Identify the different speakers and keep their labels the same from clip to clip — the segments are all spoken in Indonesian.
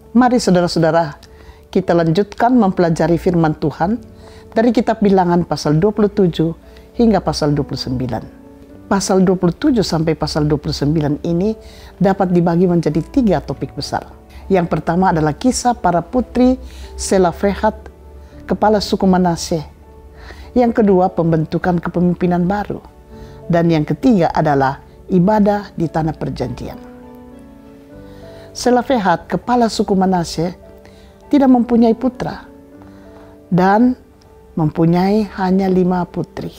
Speaker 1: Mari saudara-saudara, kita lanjutkan mempelajari firman Tuhan dari kitab Bilangan pasal 27 hingga pasal 29. Pasal 27 sampai pasal 29 ini dapat dibagi menjadi 3 topik besar. Yang pertama adalah kisah para putri Selofehad, kepala suku Manasye. Yang kedua, pembentukan kepemimpinan baru. Dan yang ketiga adalah ibadah di tanah perjanjian. Selofehad, kepala suku Manasye, tidak mempunyai putra dan mempunyai hanya 5 putri.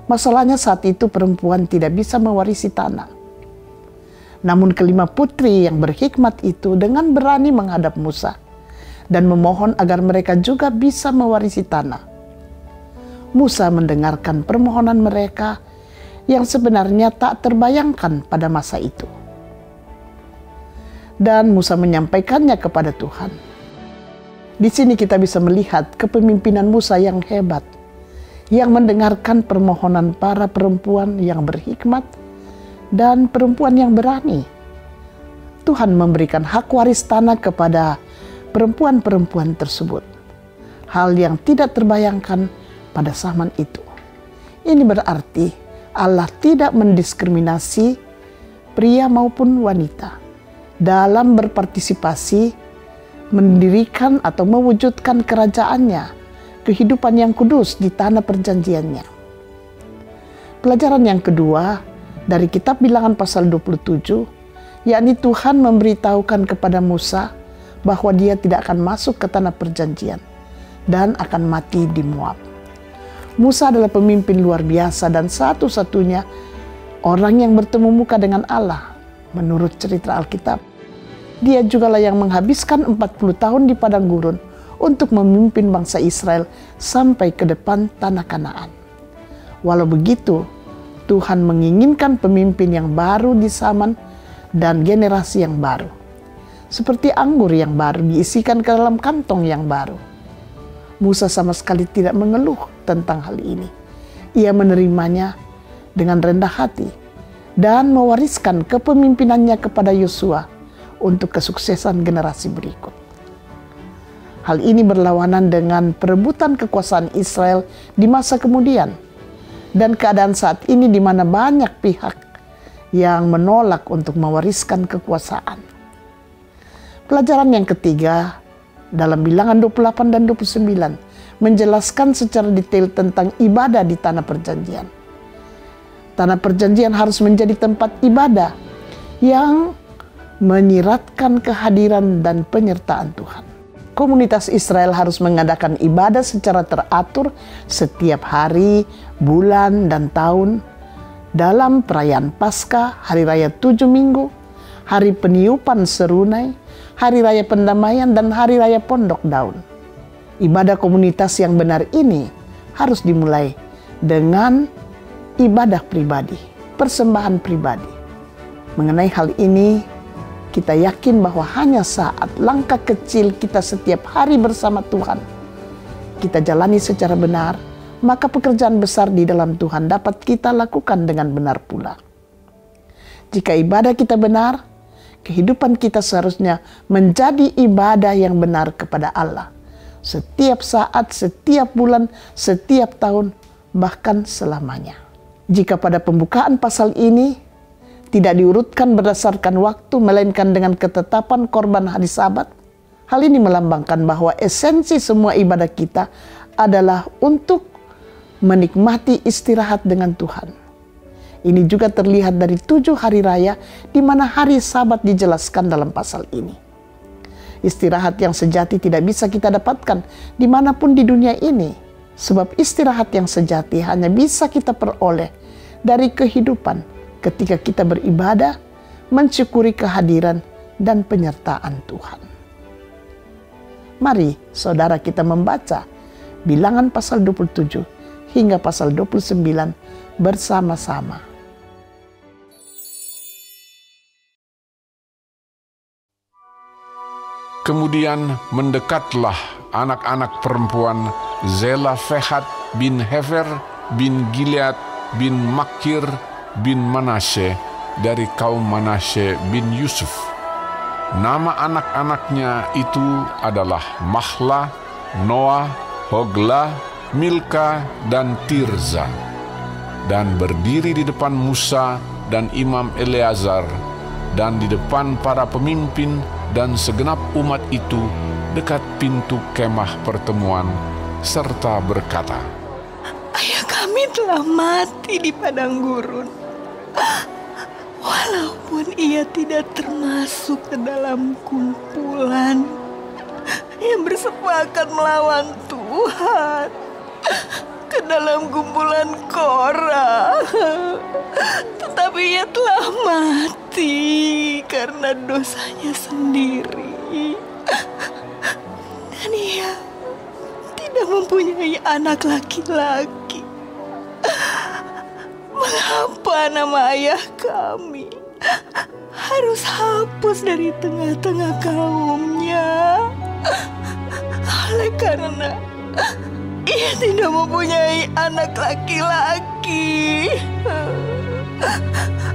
Speaker 1: Masalahnya saat itu perempuan tidak bisa mewarisi tanah. Namun kelima putri yang berhikmat itu dengan berani menghadap Musa dan memohon agar mereka juga bisa mewarisi tanah. Musa mendengarkan permohonan mereka yang sebenarnya tak terbayangkan pada masa itu. Dan Musa menyampaikannya kepada Tuhan. Di sini kita bisa melihat kepemimpinan Musa yang hebat, yang mendengarkan permohonan para perempuan yang berhikmat dan perempuan yang berani. Tuhan memberikan hak waris tanah kepada perempuan-perempuan tersebut. Hal yang tidak terbayangkan pada zaman itu. Ini berarti Allah tidak mendiskriminasi pria maupun wanita dalam berpartisipasi mendirikan atau mewujudkan kerajaannya, kehidupan yang kudus di tanah perjanjiannya. Pelajaran yang kedua dari kitab Bilangan pasal 27, yakni Tuhan memberitahukan kepada Musa bahwa dia tidak akan masuk ke tanah perjanjian dan akan mati di Moab. Musa adalah pemimpin luar biasa dan satu-satunya orang yang bertemu muka dengan Allah menurut cerita Alkitab. Dia jugalah yang menghabiskan 40 tahun di padang gurun untuk memimpin bangsa Israel sampai ke depan tanah Kanaan. Walau begitu, Tuhan menginginkan pemimpin yang baru di zaman dan generasi yang baru. Seperti anggur yang baru diisikan ke dalam kantong yang baru. Musa sama sekali tidak mengeluh tentang hal ini. Ia menerimanya dengan rendah hati dan mewariskan kepemimpinannya kepada Yosua untuk kesuksesan generasi berikut. Hal ini berlawanan dengan perebutan kekuasaan Israel di masa kemudian dan keadaan saat ini di mana banyak pihak yang menolak untuk mewariskan kekuasaan. Pelajaran yang ketiga dalam Bilangan 28 dan 29 menjelaskan secara detail tentang ibadah di tanah perjanjian. Tanah perjanjian harus menjadi tempat ibadah yang menyiratkan kehadiran dan penyertaan Tuhan. Komunitas Israel harus mengadakan ibadah secara teratur setiap hari, bulan, dan tahun dalam perayaan Paskah, Hari Raya 7 Minggu, Hari Peniupan Serunai, Hari Raya Pendamaian, dan Hari Raya Pondok Daun. Ibadah komunitas yang benar ini harus dimulai dengan ibadah pribadi, persembahan pribadi. Mengenai hal ini, kita yakin bahwa hanya saat langkah kecil kita setiap hari bersama Tuhan, kita jalani secara benar, maka pekerjaan besar di dalam Tuhan dapat kita lakukan dengan benar pula. Jika ibadah kita benar, kehidupan kita seharusnya menjadi ibadah yang benar kepada Allah. Setiap saat, setiap bulan, setiap tahun, bahkan selamanya. Jika pada pembukaan pasal ini tidak diurutkan berdasarkan waktu, melainkan dengan ketetapan korban hari Sabat, hal ini melambangkan bahwa esensi semua ibadah kita adalah untuk menikmati istirahat dengan Tuhan. Ini juga terlihat dari 7 hari raya di mana hari Sabat dijelaskan dalam pasal ini. Istirahat yang sejati tidak bisa kita dapatkan dimanapun di dunia ini, sebab istirahat yang sejati hanya bisa kita peroleh dari kehidupan ketika kita beribadah, mensyukuri kehadiran dan penyertaan Tuhan. Mari saudara kita membaca Bilangan pasal 27 hingga pasal 29 bersama-sama.
Speaker 2: Kemudian mendekatlah anak-anak perempuan Selofehad bin Hefer bin Gilead bin Makir bin Manasye dari kaum Manasye bin Yusuf. Nama anak-anaknya itu adalah Mahla, Noah, Hogla, Milka, dan Tirza. Dan berdiri di depan Musa dan Imam Eleazar, dan di depan para pemimpin dan segenap umat itu dekat pintu kemah pertemuan, serta berkata,
Speaker 3: "Ayah kami telah mati di padang gurun. Walaupun ia tidak termasuk ke dalam kumpulan yang bersepakat melawan Tuhan, ke dalam kumpulan Korah, tetapi ia telah mati karena dosanya sendiri, dan ia tidak mempunyai anak laki-laki. Mengapa nama ayah kami harus hapus dari tengah-tengah kaumnya? Oleh karena ia tidak mempunyai anak laki-laki.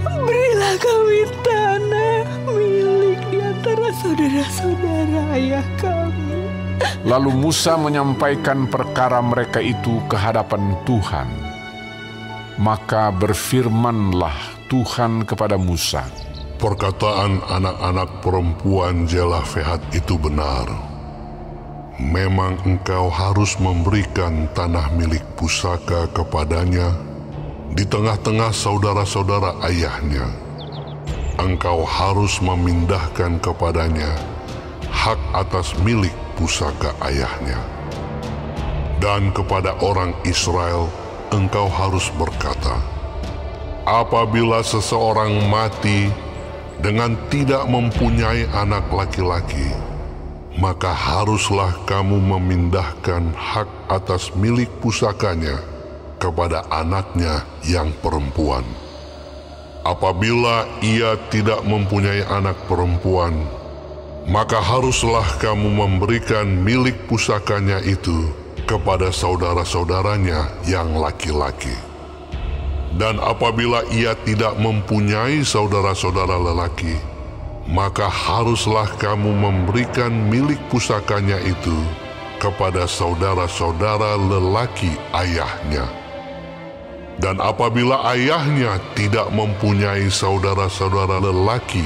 Speaker 3: Berilah kami tanah milik di antara saudara-saudara ayah kami."
Speaker 2: Lalu Musa menyampaikan perkara mereka itu ke hadapan Tuhan. Maka berfirmanlah Tuhan kepada Musa,
Speaker 4: "Perkataan anak-anak perempuan Zelafehat itu benar. Memang engkau harus memberikan tanah milik pusaka kepadanya di tengah-tengah saudara-saudara ayahnya. Engkau harus memindahkan kepadanya hak atas milik pusaka ayahnya. Dan kepada orang Israel engkau harus berkata, apabila seseorang mati dengan tidak mempunyai anak laki-laki, maka haruslah kamu memindahkan hak atas milik pusakanya kepada anaknya yang perempuan. Apabila ia tidak mempunyai anak perempuan, maka haruslah kamu memberikan milik pusakanya itu kepada saudara-saudaranya yang laki-laki. Dan apabila ia tidak mempunyai saudara-saudara lelaki, maka haruslah kamu memberikan milik pusakanya itu kepada saudara-saudara lelaki ayahnya. Dan apabila ayahnya tidak mempunyai saudara-saudara lelaki,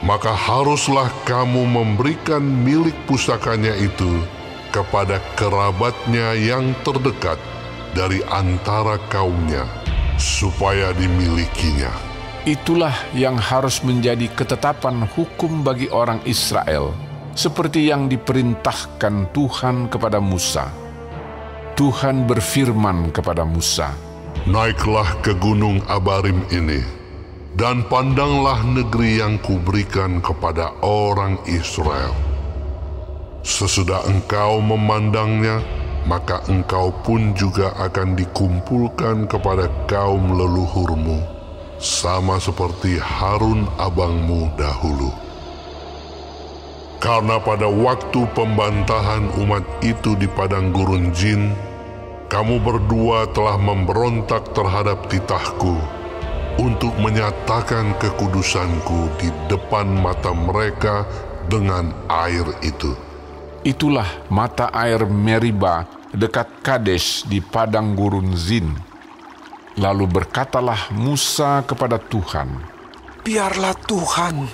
Speaker 4: maka haruslah kamu memberikan milik pusakanya itu kepada kerabatnya yang terdekat dari antara kaumnya, supaya dimilikinya.
Speaker 2: Itulah yang harus menjadi ketetapan hukum bagi orang Israel, seperti yang diperintahkan Tuhan kepada Musa. Tuhan berfirman kepada Musa,
Speaker 4: naiklah ke gunung Abarim ini, dan pandanglah negeri yang kuberikan kepada orang Israel. Sesudah engkau memandangnya, maka engkau pun juga akan dikumpulkan kepada kaum leluhurmu, sama seperti Harun abangmu dahulu. Karena pada waktu pembantahan umat itu di padang gurun Zin, kamu berdua telah memberontak terhadap titahku untuk menyatakan kekudusanku di depan mata mereka dengan air itu.
Speaker 2: Itulah mata air Meriba dekat Kades di padang gurun Zin. Lalu berkatalah Musa kepada Tuhan,
Speaker 5: biarlah Tuhan,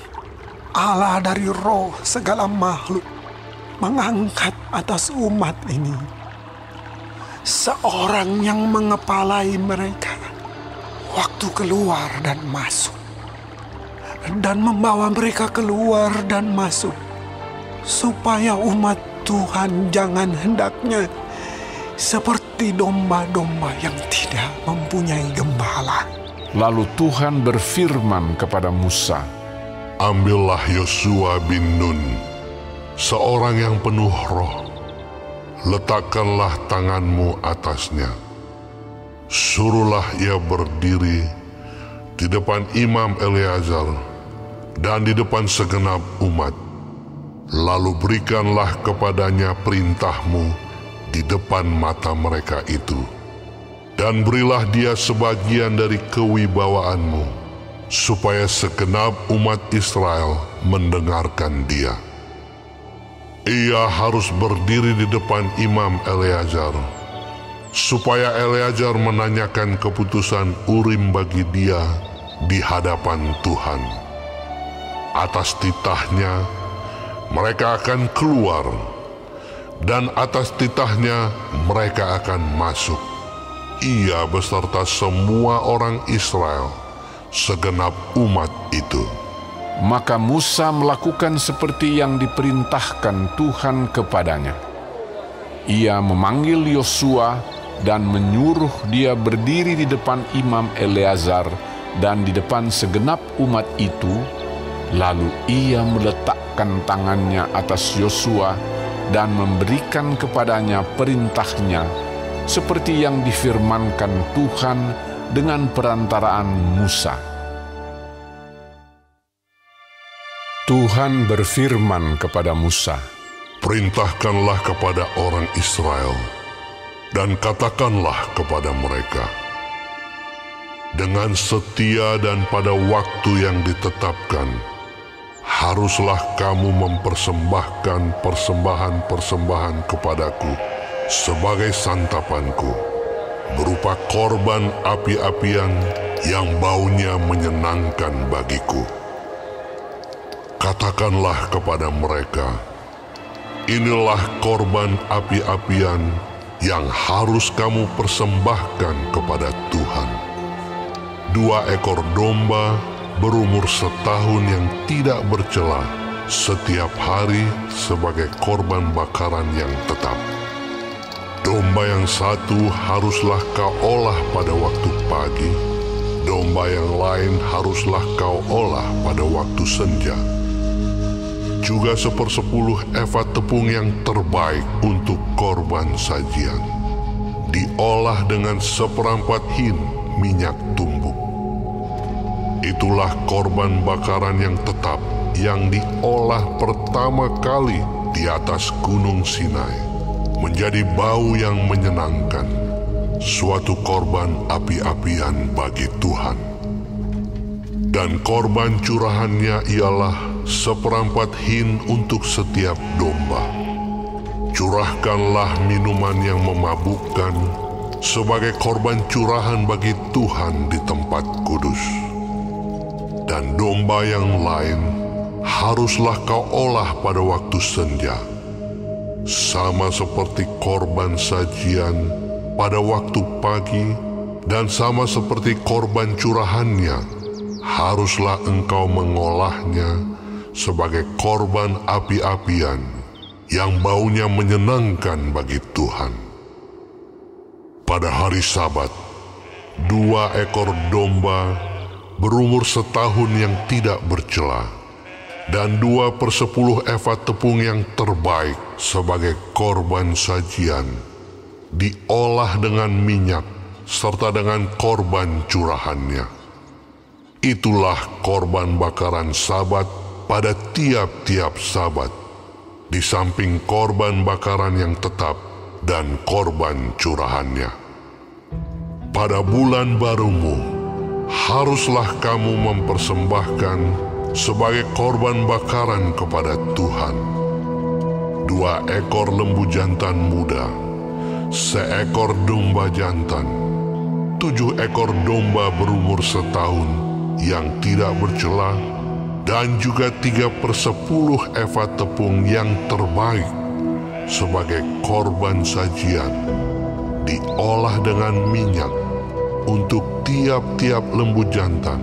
Speaker 5: Allah dari roh segala makhluk, mengangkat atas umat ini seorang yang mengepalai mereka waktu keluar dan masuk, dan membawa mereka keluar dan masuk, supaya umat Tuhan jangan hendaknya seperti domba-domba yang tidak mempunyai gembala.
Speaker 2: Lalu Tuhan berfirman kepada Musa,
Speaker 4: ambillah Yosua bin Nun, seorang yang penuh roh, letakkanlah tanganmu atasnya. Suruhlah ia berdiri di depan Imam Eleazar dan di depan segenap umat. Lalu berikanlah kepadanya perintahmu di depan mata mereka itu. Dan berilah dia sebagian dari kewibawaanmu, supaya segenap umat Israel mendengarkan dia. Ia harus berdiri di depan Imam Eleazar, supaya Eleazar menanyakan keputusan Urim bagi dia di hadapan Tuhan. Atas titahnya mereka akan keluar, dan atas titahnya mereka akan masuk, ia beserta semua orang Israel, segenap umat itu.
Speaker 2: Maka Musa melakukan seperti yang diperintahkan Tuhan kepadanya. Ia memanggil Yosua dan menyuruh dia berdiri di depan Imam Eleazar dan di depan segenap umat itu. Lalu ia meletakkan tangannya atas Yosua dan memberikan kepadanya perintahnya, seperti yang difirmankan Tuhan dengan perantaraan Musa. Tuhan berfirman kepada Musa,
Speaker 4: "Perintahkanlah kepada orang Israel, dan katakanlah kepada mereka, dengan setia dan pada waktu yang ditetapkan, haruslah kamu mempersembahkan persembahan-persembahan kepadaku sebagai santapanku, berupa korban api-apian yang baunya menyenangkan bagiku. Katakanlah kepada mereka, inilah korban api-apian yang harus kamu persembahkan kepada Tuhan. 2 ekor domba berumur setahun yang tidak bercela setiap hari sebagai korban bakaran yang tetap. Domba yang satu haruslah kau olah pada waktu pagi, domba yang lain haruslah kau olah pada waktu senja. Juga 1/10 efa tepung yang terbaik untuk korban sajian, diolah dengan 1/4 hin minyak tumbuk. Itulah korban bakaran yang tetap yang diolah pertama kali di atas Gunung Sinai, menjadi bau yang menyenangkan, suatu korban api-apian bagi Tuhan. Dan korban curahannya ialah 1/4 hin untuk setiap domba. Curahkanlah minuman yang memabukkan sebagai korban curahan bagi Tuhan di tempat kudus. Dan domba yang lain haruslah kau olah pada waktu senja, sama seperti korban sajian pada waktu pagi, dan sama seperti korban curahannya, haruslah engkau mengolahnya sebagai korban api-apian yang baunya menyenangkan bagi Tuhan. Pada hari Sabat, 2 ekor domba berumur setahun yang tidak bercela, dan 2/10 efa tepung yang terbaik sebagai korban sajian, diolah dengan minyak serta dengan korban curahannya. Itulah korban bakaran Sabat pada tiap-tiap Sabat, di samping korban bakaran yang tetap dan korban curahannya. Pada bulan barumu, haruslah kamu mempersembahkan sebagai korban bakaran kepada Tuhan 2 ekor lembu jantan muda, 1 ekor domba jantan, 7 ekor domba berumur setahun yang tidak bercela, dan juga 3/10 efa tepung yang terbaik sebagai korban sajian, diolah dengan minyak untuk tiap-tiap lembu jantan,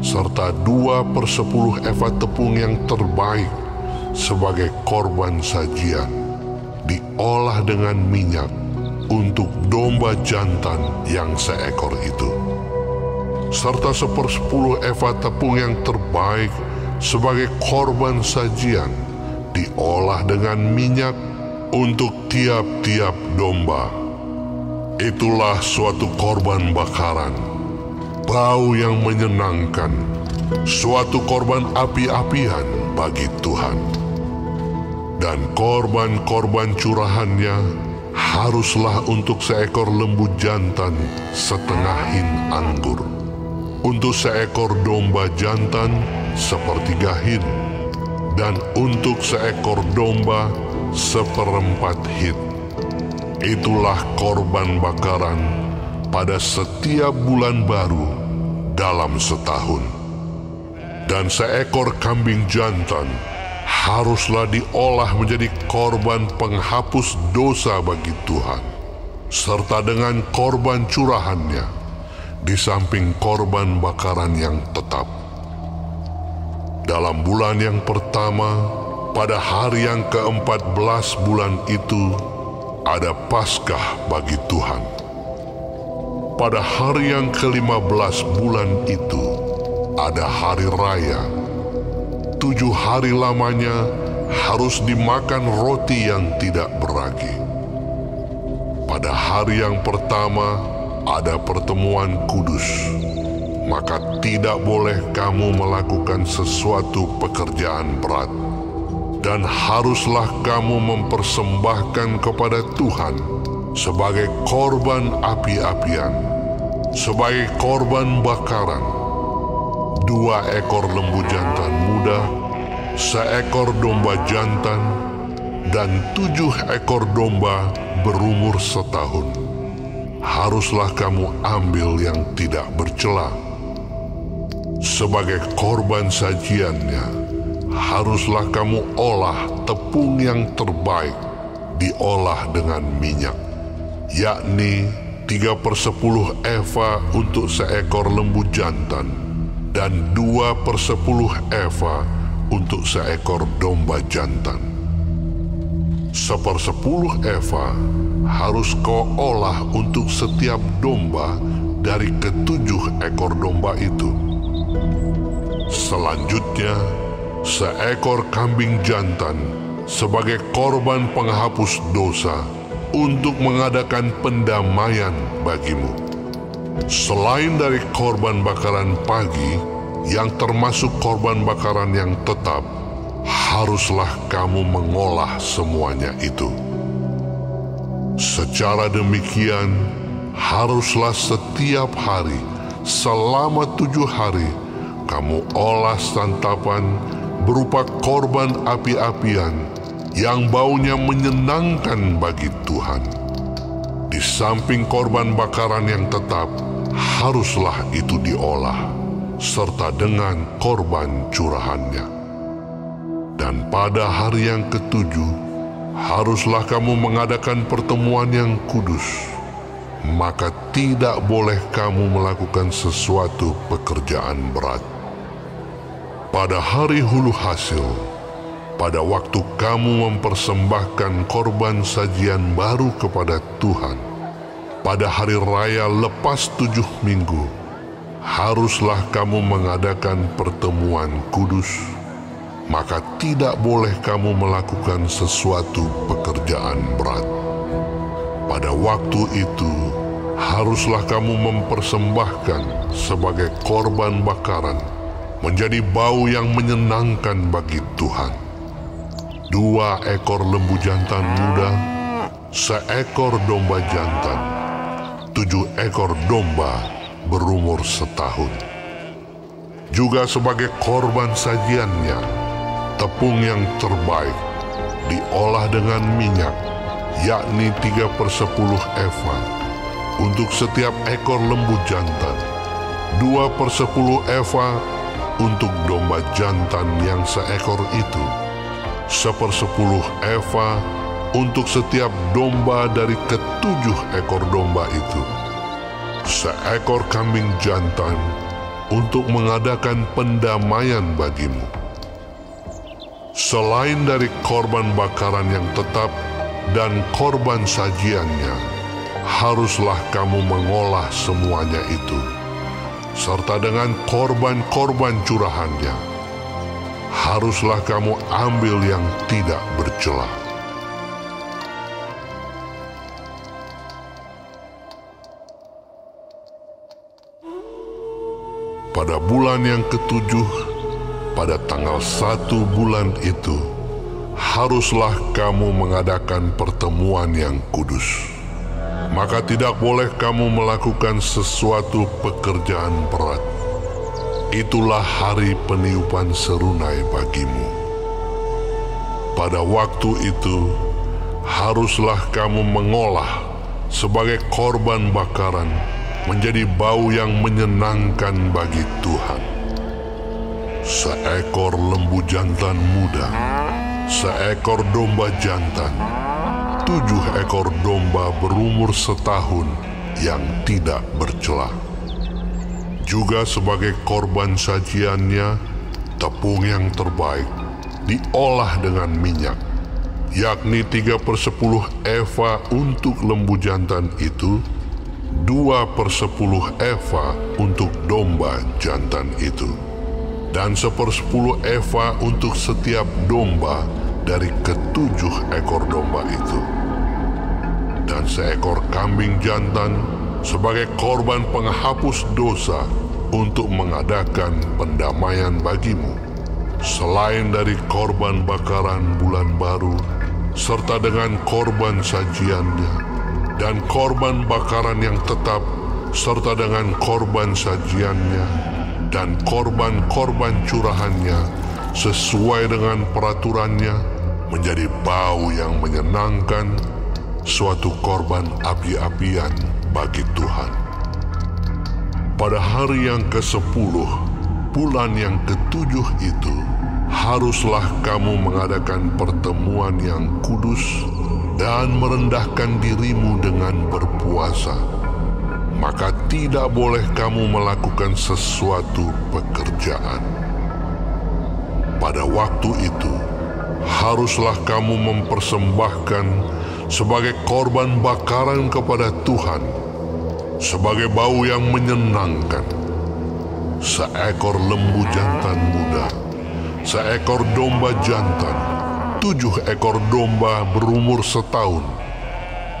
Speaker 4: serta 2/10 efa tepung yang terbaik sebagai korban sajian, diolah dengan minyak untuk domba jantan yang 1 ekor itu, serta 1/10 efa tepung yang terbaik sebagai korban sajian, diolah dengan minyak untuk tiap-tiap domba. Itulah suatu korban bakaran, bau yang menyenangkan, suatu korban api-apian bagi Tuhan. Dan korban-korban curahannya haruslah untuk 1 ekor lembu jantan setengah hin anggur, untuk 1 ekor domba jantan 1/3 hin, dan untuk seekor domba 1/4 hit. Itulah korban bakaran pada setiap bulan baru dalam setahun. Dan seekor kambing jantan haruslah diolah menjadi korban penghapus dosa bagi Tuhan, serta dengan korban curahannya, di samping korban bakaran yang tetap. Dalam bulan yang pertama, pada hari yang ke-14 bulan itu, ada Paskah bagi Tuhan. Pada hari yang ke-15 bulan itu, ada hari raya. 7 hari lamanya harus dimakan roti yang tidak beragi. Pada hari yang pertama, ada pertemuan kudus. Maka tidak boleh kamu melakukan sesuatu pekerjaan berat. Dan haruslah kamu mempersembahkan kepada Tuhan sebagai korban api-apian, sebagai korban bakaran, 2 ekor lembu jantan muda, 1 ekor domba jantan, dan 7 ekor domba berumur setahun. Haruslah kamu ambil yang tidak bercela. Sebagai korban sajiannya, haruslah kamu olah tepung yang terbaik, diolah dengan minyak, yakni 3/10 eva untuk seekor lembu jantan, dan 2/10 eva untuk seekor domba jantan. 1/10 eva harus kau olah untuk setiap domba dari ke-7 ekor domba itu. Selanjutnya, 1 ekor kambing jantan sebagai korban penghapus dosa untuk mengadakan pendamaian bagimu. Selain dari korban bakaran pagi yang termasuk korban bakaran yang tetap, haruslah kamu mengolah semuanya itu. Secara demikian, haruslah setiap hari selama 7 hari kamu olah santapan berupa korban api-apian yang baunya menyenangkan bagi Tuhan. Di samping korban bakaran yang tetap, haruslah itu diolah, serta dengan korban curahannya. Dan pada hari yang ke-7, haruslah kamu mengadakan pertemuan yang kudus. Maka tidak boleh kamu melakukan sesuatu pekerjaan berat. Pada hari hulu hasil, pada waktu kamu mempersembahkan korban sajian baru kepada Tuhan, pada hari raya lepas 7 minggu, haruslah kamu mengadakan pertemuan kudus. Maka tidak boleh kamu melakukan sesuatu pekerjaan berat. Pada waktu itu, haruslah kamu mempersembahkan sebagai korban bakaran menjadi bau yang menyenangkan bagi Tuhan 2 ekor lembu jantan muda, 1 ekor domba jantan, 7 ekor domba berumur setahun. Juga sebagai korban sajiannya, tepung yang terbaik diolah dengan minyak, yakni 3/10 eva untuk setiap ekor lembu jantan, 2/10 eva untuk domba jantan yang 1 ekor itu, 1/10 eva untuk setiap domba dari ke-7 ekor domba itu, 1 ekor kambing jantan untuk mengadakan pendamaian bagimu. Selain dari korban bakaran yang tetap dan korban sajiannya, haruslah kamu mengolah semuanya itu, serta dengan korban-korban curahannya. Haruslah kamu ambil yang tidak bercela. Pada bulan yang ke-7, pada tanggal 1 bulan itu, haruslah kamu mengadakan pertemuan yang kudus. Maka tidak boleh kamu melakukan sesuatu pekerjaan berat. Itulah hari peniupan serunai bagimu. Pada waktu itu, haruslah kamu mengolah sebagai korban bakaran menjadi bau yang menyenangkan bagi Tuhan. Seekor lembu jantan muda, seekor domba jantan, 7 ekor domba berumur setahun yang tidak bercela. Juga sebagai korban sajiannya, tepung yang terbaik diolah dengan minyak, yakni 3/10 eva untuk lembu jantan itu, 2/10 eva untuk domba jantan itu, dan 1/10 eva untuk setiap domba dari ke-7 ekor domba itu. Dan seekor kambing jantan sebagai korban penghapus dosa untuk mengadakan pendamaian bagimu, selain dari korban bakaran bulan baru, serta dengan korban sajiannya, dan korban bakaran yang tetap, serta dengan korban sajiannya, dan korban-korban curahannya, sesuai dengan peraturannya, menjadi bau yang menyenangkan, suatu korban api-apian bagi Tuhan. Pada hari yang ke-10, bulan yang ke-7 itu, haruslah kamu mengadakan pertemuan yang kudus dan merendahkan dirimu dengan berpuasa. Maka tidak boleh kamu melakukan sesuatu pekerjaan. Pada waktu itu, haruslah kamu mempersembahkan sebagai korban bakaran kepada Tuhan, sebagai bau yang menyenangkan, seekor lembu jantan muda, seekor domba jantan, 7 ekor domba berumur setahun,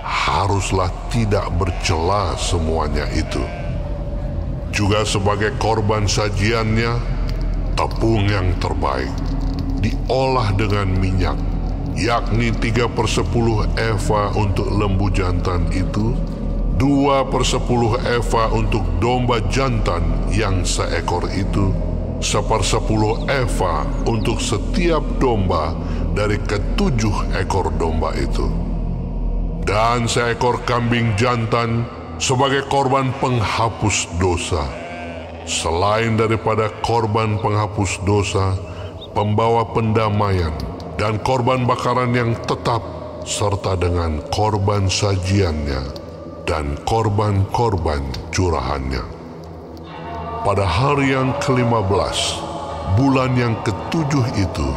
Speaker 4: haruslah tidak bercela semuanya itu. Juga sebagai korban sajiannya, tepung yang terbaik, diolah dengan minyak, yakni 3/10 eva untuk lembu jantan itu, 2/10 eva untuk domba jantan yang seekor itu, 1/10 eva untuk setiap domba dari ke-7 ekor domba itu, dan seekor kambing jantan sebagai korban penghapus dosa, selain daripada korban penghapus dosa, pembawa pendamaian, dan korban bakaran yang tetap, serta dengan korban sajiannya dan korban-korban curahannya. Pada hari yang ke-15, bulan yang ke-7 itu,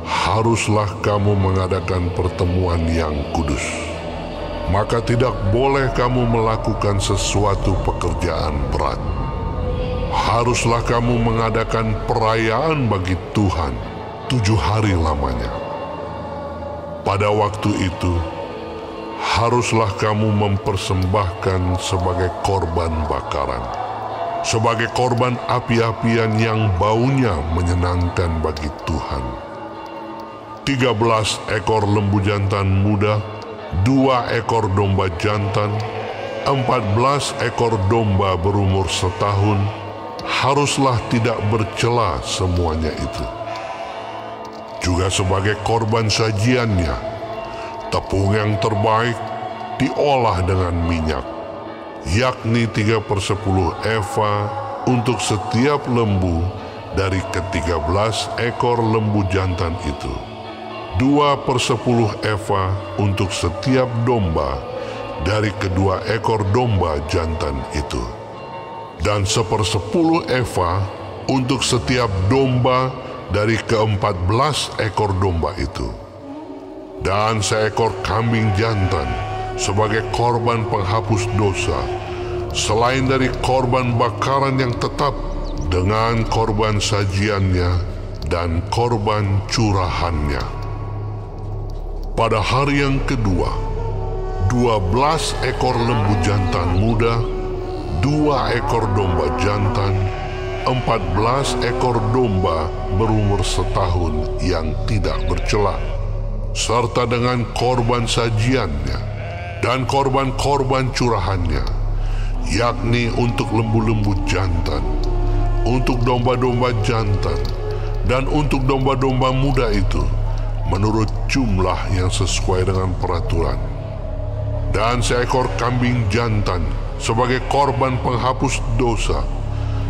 Speaker 4: haruslah kamu mengadakan pertemuan yang kudus. Maka tidak boleh kamu melakukan sesuatu pekerjaan berat. Haruslah kamu mengadakan perayaan bagi Tuhan 7 hari lamanya. Pada waktu itu, haruslah kamu mempersembahkan sebagai korban bakaran, sebagai korban api-apian yang baunya menyenangkan bagi Tuhan, 13 ekor lembu jantan muda, 2 ekor domba jantan, 14 ekor domba berumur setahun, haruslah tidak bercela semuanya itu. Juga sebagai korban sajiannya, tepung yang terbaik diolah dengan minyak, yakni 3/10 eva untuk setiap lembu dari ke-13 ekor lembu jantan itu, 2/10 eva untuk setiap domba dari kedua ekor domba jantan itu, dan 1/10 eva untuk setiap domba dari ke-14 ekor domba itu, dan seekor kambing jantan sebagai korban penghapus dosa, selain dari korban bakaran yang tetap dengan korban sajiannya dan korban curahannya. Pada hari yang kedua, 12 ekor lembu jantan muda, 2 ekor domba jantan, 14 ekor domba berumur setahun yang tidak bercela, serta dengan korban sajiannya dan korban-korban curahannya, yakni untuk lembu-lembu jantan, untuk domba-domba jantan, dan untuk domba-domba muda itu, menurut jumlah yang sesuai dengan peraturan, dan seekor kambing jantan sebagai korban penghapus dosa,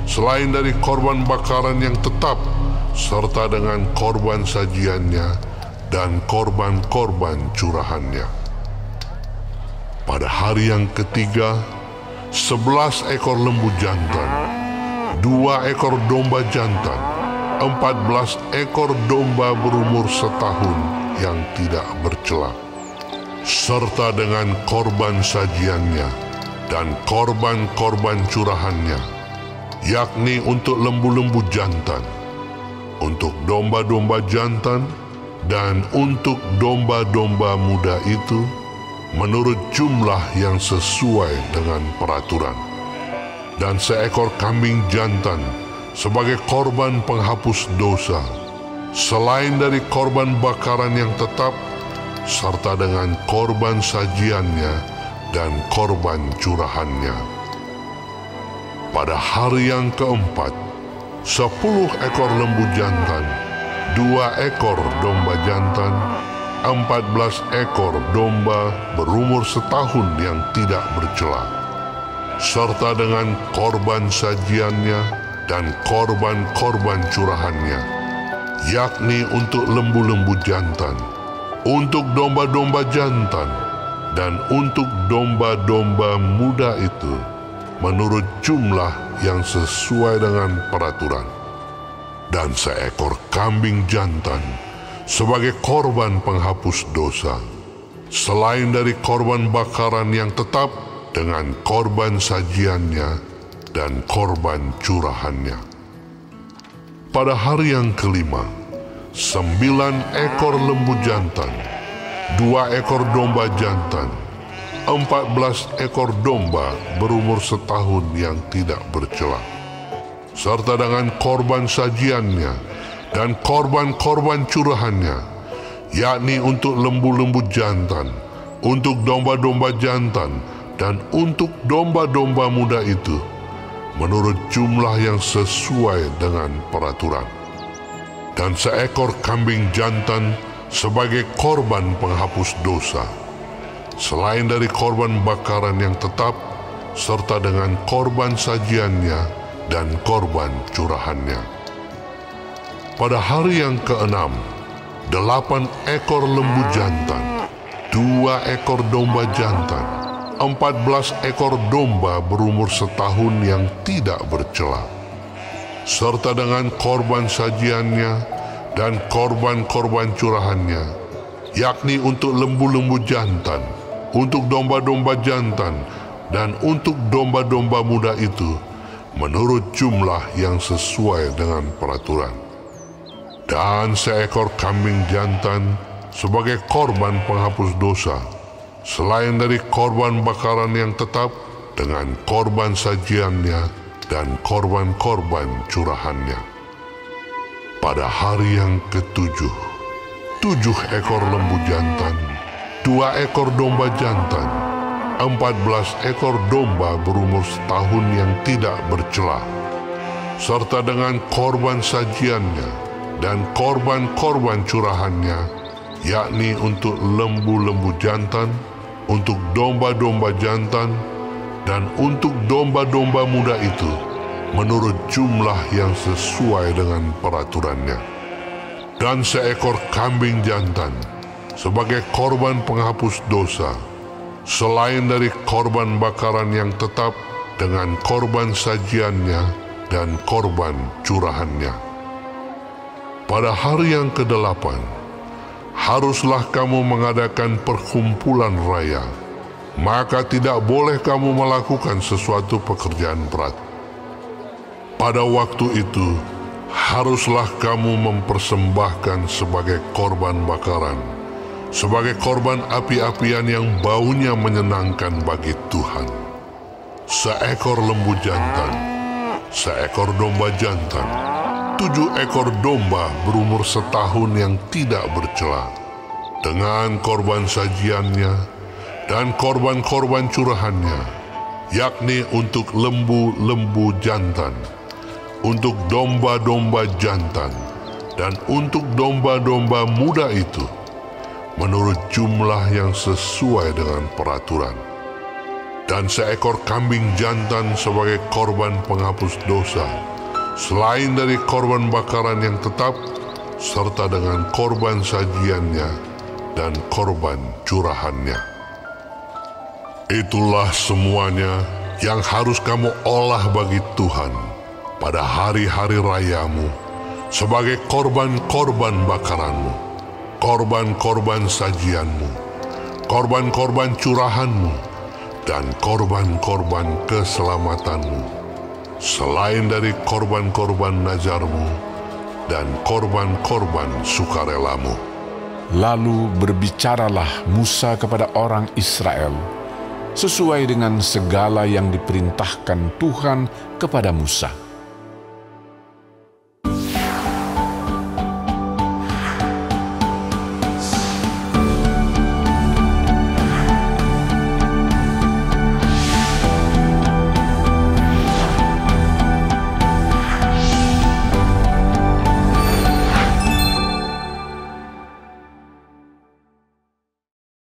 Speaker 4: selain dari korban bakaran yang tetap, serta dengan korban sajiannya dan korban-korban curahannya. Pada hari yang ketiga, 11 ekor lembu jantan, 2 ekor domba jantan, 14 ekor domba berumur setahun yang tidak bercela, serta dengan korban sajiannya dan korban-korban curahannya, yakni untuk lembu-lembu jantan, untuk domba-domba jantan, dan untuk domba-domba muda itu, menurut jumlah yang sesuai dengan peraturan. Dan seekor kambing jantan sebagai korban penghapus dosa, selain dari korban bakaran yang tetap, serta dengan korban sajiannya dan korban curahannya. Pada hari yang keempat, 10 ekor lembu jantan, 2 ekor domba jantan, 14 ekor domba berumur setahun yang tidak bercela, serta dengan korban sajiannya dan korban-korban curahannya, yakni untuk lembu-lembu jantan, untuk domba-domba jantan, dan untuk domba-domba muda itu, menurut jumlah yang sesuai dengan peraturan. Dan seekor kambing jantan sebagai korban penghapus dosa, selain dari korban bakaran yang tetap dengan korban sajiannya dan korban curahannya. Pada hari yang kelima, 9 ekor lembu jantan, 2 ekor domba jantan, 14 ekor domba berumur setahun yang tidak bercela, serta dengan korban sajiannya dan korban-korban curahannya, yakni untuk lembu-lembu jantan, untuk domba-domba jantan, dan untuk domba-domba muda itu, menurut jumlah yang sesuai dengan peraturan. Dan seekor kambing jantan sebagai korban penghapus dosa, selain dari korban bakaran yang tetap, serta dengan korban sajiannya dan korban curahannya. Pada hari yang keenam, 8 ekor lembu jantan, 2 ekor domba jantan, 14 ekor domba berumur setahun yang tidak bercela, serta dengan korban sajiannya dan korban-korban curahannya, yakni untuk lembu-lembu jantan, untuk domba-domba jantan, dan untuk domba-domba muda itu, menurut jumlah yang sesuai dengan peraturan. Dan seekor kambing jantan sebagai korban penghapus dosa, selain dari korban bakaran yang tetap dengan korban sajiannya dan korban-korban curahannya. Pada hari yang ketujuh, 7 ekor lembu jantan, 2 ekor domba jantan, 14 ekor domba berumur setahun yang tidak bercela, serta dengan korban sajiannya dan korban-korban curahannya, yakni untuk lembu-lembu jantan, untuk domba-domba jantan, dan untuk domba-domba muda itu, menurut jumlah yang sesuai dengan peraturannya. Dan seekor kambing jantan sebagai korban penghapus dosa, selain dari korban bakaran yang tetap dengan korban sajiannya dan korban curahannya. Pada hari yang ke-8, haruslah kamu mengadakan perkumpulan raya, maka tidak boleh kamu melakukan sesuatu pekerjaan berat. Pada waktu itu, haruslah kamu mempersembahkan sebagai korban bakaran, sebagai korban api-apian yang baunya menyenangkan bagi Tuhan, 1 ekor lembu jantan, 1 ekor domba jantan, 7 ekor domba berumur setahun yang tidak bercela, dengan korban sajiannya dan korban-korban curahannya, yakni untuk lembu-lembu jantan, untuk domba-domba jantan, dan untuk domba-domba muda itu, menurut jumlah yang sesuai dengan peraturan. Dan seekor kambing jantan sebagai korban penghapus dosa, selain dari korban bakaran yang tetap, serta dengan korban sajiannya dan korban curahannya. Itulah semuanya yang harus kamu olah bagi Tuhan pada hari-hari rayamu sebagai korban-korban bakaranmu, korban-korban sajianmu, korban-korban curahanmu, dan korban-korban keselamatanmu, selain dari korban-korban nazarmu dan korban-korban sukarelamu.
Speaker 2: Lalu berbicaralah Musa kepada orang Israel, sesuai dengan segala yang diperintahkan Tuhan kepada Musa.